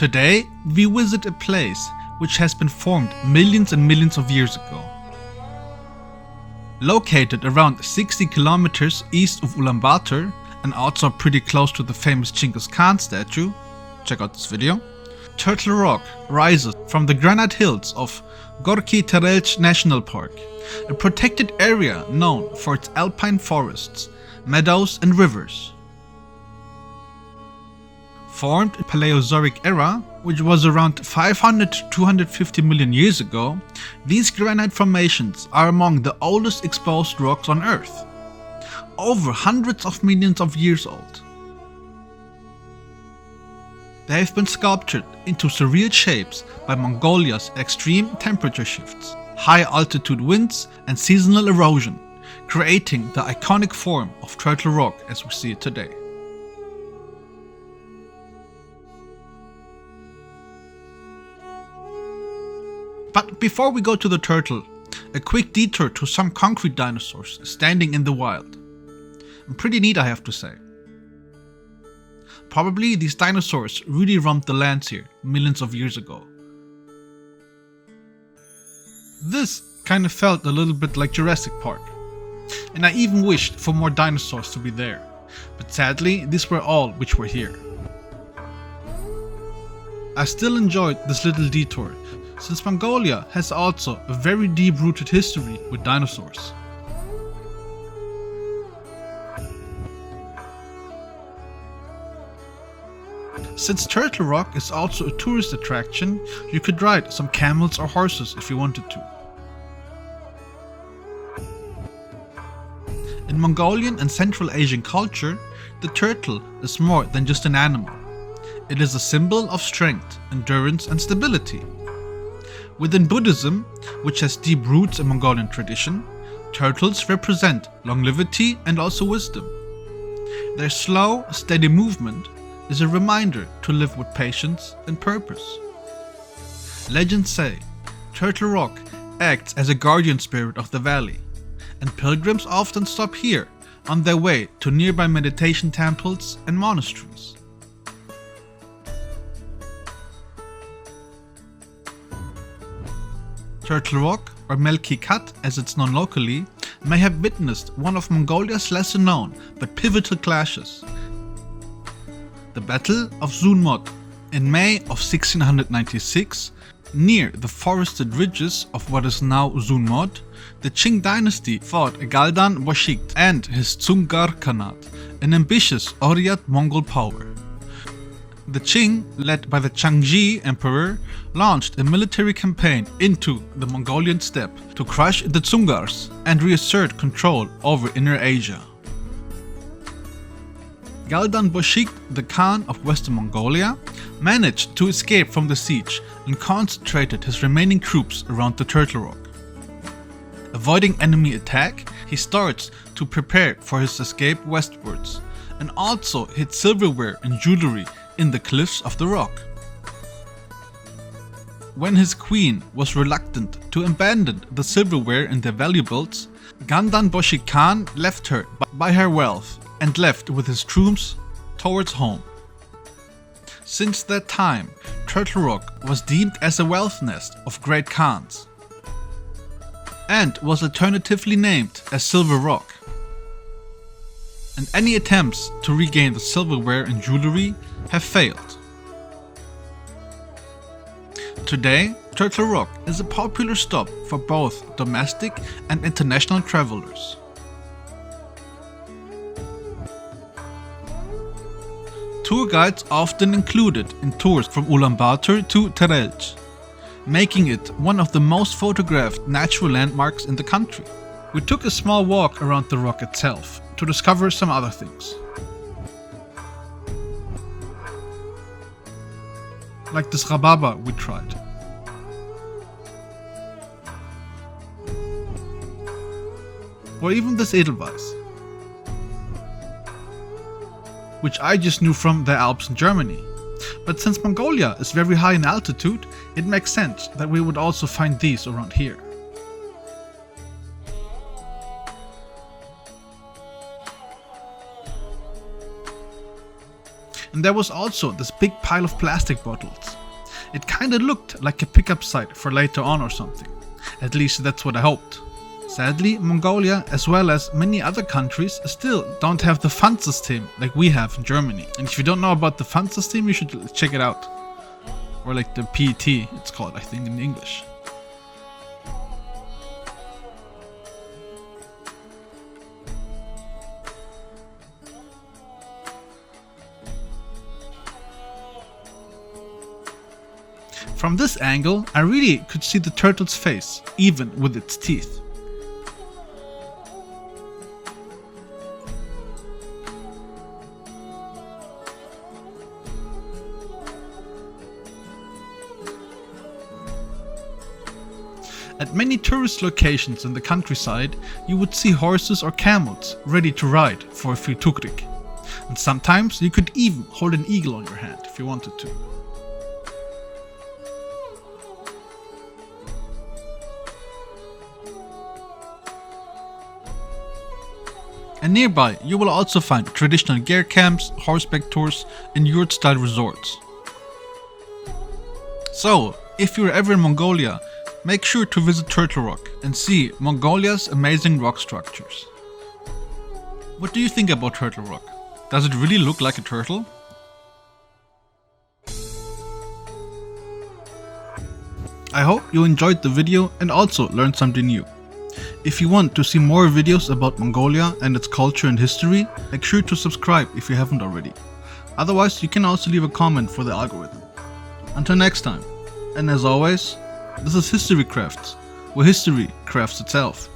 Today, we visit a place which has been formed millions and millions of years ago. Located around 60 kilometers east of Ulaanbaatar and also pretty close to the famous Genghis Khan statue, check out this video, Turtle Rock rises from the granite hills of Gorki Terelj National Park, a protected area known for its alpine forests, meadows and rivers. Formed in Paleozoic era, which was around 500 to 250 million years ago, these granite formations are among the oldest exposed rocks on Earth, over hundreds of millions of years old. They have been sculptured into surreal shapes by Mongolia's extreme temperature shifts, high altitude winds and seasonal erosion, creating the iconic form of Turtle Rock as we see it today. But before we go to the turtle, a quick detour to some concrete dinosaurs standing in the wild. Pretty neat, I have to say. Probably these dinosaurs really roamed the lands here millions of years ago. This kind of felt a little bit like Jurassic Park, and I even wished for more dinosaurs to be there, but sadly these were all which were here. I still enjoyed this little detour, since Mongolia has also a very deep-rooted history with dinosaurs. Since Turtle Rock is also a tourist attraction, you could ride some camels or horses if you wanted to. In Mongolian and Central Asian culture, the turtle is more than just an animal. It is a symbol of strength, endurance and stability. Within Buddhism, which has deep roots in Mongolian tradition, turtles represent longevity and also wisdom. Their slow, steady movement is a reminder to live with patience and purpose. Legends say Turtle Rock acts as a guardian spirit of the valley, and pilgrims often stop here on their way to nearby meditation temples and monasteries. Turtle Rock, or Melki Khat as it's known locally, may have witnessed one of Mongolia's lesser known but pivotal clashes. The Battle of Zunmod in May of 1696, near the forested ridges of what is now Zunmod, the Qing dynasty fought Galdan Boshigt and his Dzungar Khanate, an ambitious Oirat Mongol power. The Qing, led by the Changji Emperor, launched a military campaign into the Mongolian steppe to crush the Dzungars and reassert control over Inner Asia. Galdan Boshigt, the Khan of Western Mongolia, managed to escape from the siege and concentrated his remaining troops around the Turtle Rock. Avoiding enemy attack, he starts to prepare for his escape westwards and also hid silverware and jewelry in the cliffs of the rock. When his queen was reluctant to abandon the silverware and their valuables, Galdan Boshigt Khan left her by her wealth and left with his troops towards home. Since that time, Turtle Rock was deemed as a wealth nest of great Khans and was alternatively named as Silver Rock. And any attempts to regain the silverware and jewelry have failed. Today, Turtle Rock is a popular stop for both domestic and international travelers. Tour guides often included in tours from Ulaanbaatar to Terelj, making it one of the most photographed natural landmarks in the country. We took a small walk around the rock itself to discover some other things. Like this rababa we tried. Or even this Edelweiss, which I just knew from the Alps in Germany. But since Mongolia is very high in altitude, it makes sense that we would also find these around here. And there was also this big pile of plastic bottles. It kinda looked like a pickup site for later on or something. At least that's what I hoped. Sadly, Mongolia, as well as many other countries, still don't have the fund system like we have in Germany. And if you don't know about the fund system, you should check it out. Or like the PET, it's called, I think, in English. From this angle, I really could see the turtle's face, even with its teeth. At many tourist locations in the countryside, you would see horses or camels ready to ride for a free tukrik. And sometimes you could even hold an eagle on your hand if you wanted to. And nearby you will also find traditional gear camps, horseback tours and yurt-style resorts. So, if you're ever in Mongolia, make sure to visit Turtle Rock and see Mongolia's amazing rock structures. What do you think about Turtle Rock? Does it really look like a turtle? I hope you enjoyed the video and also learned something new. If you want to see more videos about Mongolia and its culture and history, make sure to subscribe if you haven't already. Otherwise, you can also leave a comment for the algorithm. Until next time, and as always, this is History Crafts, where history crafts itself.